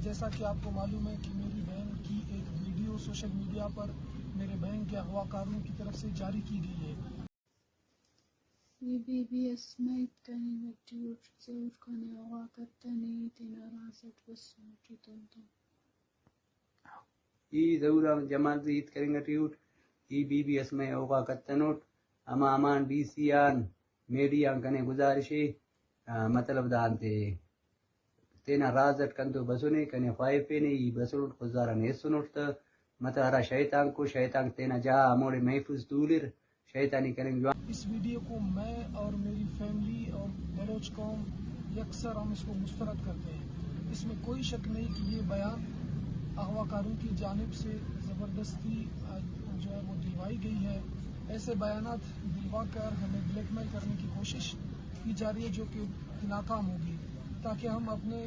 جیسا کہ آپ کو معلوم ہے کہ میری بہن کی ایک ویڈیو سوشل میڈیا پر میرے بہن کے اغوا کاروں کی طرف سے جاری کی گئی ہے. BBS Maitani Mattiut Zaurkani Awakatani Tinarazat Wasutitonto. Zaura Jamalzit Karingatiut, BBS May Awakatanut, Amaman BCN, Median Kane Guzarishi, Matalab Dante. Tena Razat Kanto Basuni, Kane 5 penny, Basur Kuzaran Esunut, Matara Shaitan Ku Shaitan Tena Ja, Mori Mayfus Dulir, Shaitani Karing. اس video کو میں اور میری family اور بلوچ قوم یکسر ہم اس کو مسترد کرتے ہیں. اس میں کوئی شک نہیں کہ یہ بیان اغوا کاروں کی جانب سے زبردستی جو ہے وہ دلوائی گئی ہے. ایسے بیانات دلوا کر ہمیں بلیک میل کرنے کی کوشش کی جا رہی ہے جو کہ ناکام ہوگی تاکہ ہم اپنے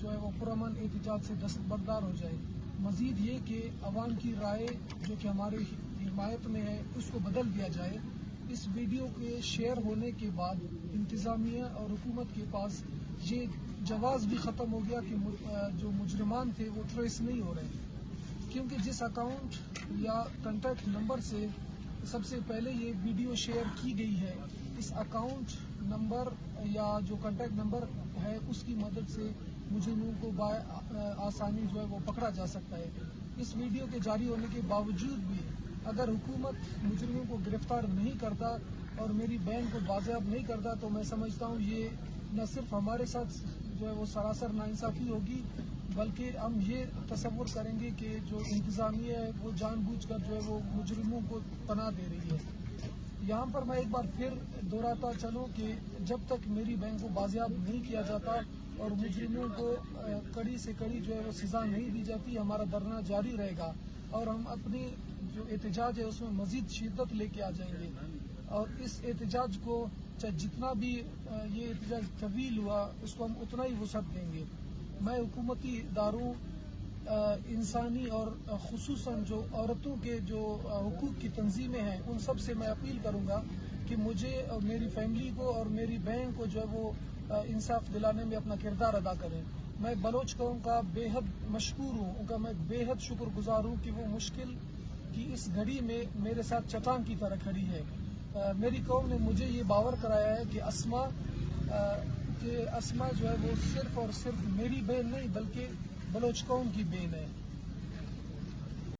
جو ہے وہ پرامن احتجاج سے دستبردار ہو جائیں. مزید یہ کہ عوام کی رائے جو کہ ہماری حمایت میں ہے اس کو بدل دیا جائے. اس ویڈیو کے شیئر ہونے کے بعد انتظامیہ اور حکومت کے پاس یہ جواز بھی ختم ہو گیا کہ جو مجرمان تھے وہ ٹریس نہیں ہو رہے کیونکہ جس اکاؤنٹ یا کنٹیکٹ نمبر سے سب سے پہلے یہ ویڈیو شیئر کی گئی ہے اس اکاؤنٹ نمبر یا جو کنٹیکٹ نمبر ہے اس کی مدد سے مجرموں کو آسانی جو ہے وہ پکڑا جا سکتا ہے. اس ویڈیو کے جاری ہونے کے باوجود بھی اگر حکومت مجرموں کو گرفتار نہیں کرتا اور میری بہن کو بازیاب نہیں کرتا تو میں سمجھتا ہوں یہ نہ صرف ہمارے ساتھ جو ہے وہ سراسر ناانصافی ہوگی بلکہ ہم یہ تصور کریں گے کہ جو انتظامیہ ہے وہ جان بوجھ کر جو ہے وہ مجرموں کو پناہ دے رہی ہے. یہاں پر میں ایک بار پھر دہراتا چلوں کہ جب تک میری بہن کو بازیاب نہیں کیا جاتا اور مجرموں کو کڑی سے کڑی جو ہے وہ سزا نہیں دی جاتی ہمارا دھرنا جاری رہے گا اور ہم اپنی جو احتجاج ہے اس میں مزید شدت لے کے آ جائیں گے اور اس احتجاج کو چاہے جتنا بھی یہ احتجاج طویل ہوا اس کو ہم اتنا ہی وسعت دیں گے. میں حکومتی اداروں انسانی اور خصوصاً جو عورتوں کے جو حقوق کی تنظیمیں ہیں ان سب سے میں اپیل کروں گا کہ مجھے اور میری فیملی کو اور میری بہن کو جو ہے وہ انصاف دلانے میں اپنا کردار ادا کریں. میں بلوچ قوم کا بے حد مشکور ہوں ان کا میں بے حد شکر گزار ہوں کہ وہ مشکل کی اس گھڑی میں میرے ساتھ چٹان کی طرح کھڑی ہے. میری قوم نے مجھے یہ باور کرایا ہے کہ اسما جو ہے وہ صرف اور صرف میری بہن نہیں بلکہ بلوچ قوم کی بہن ہے.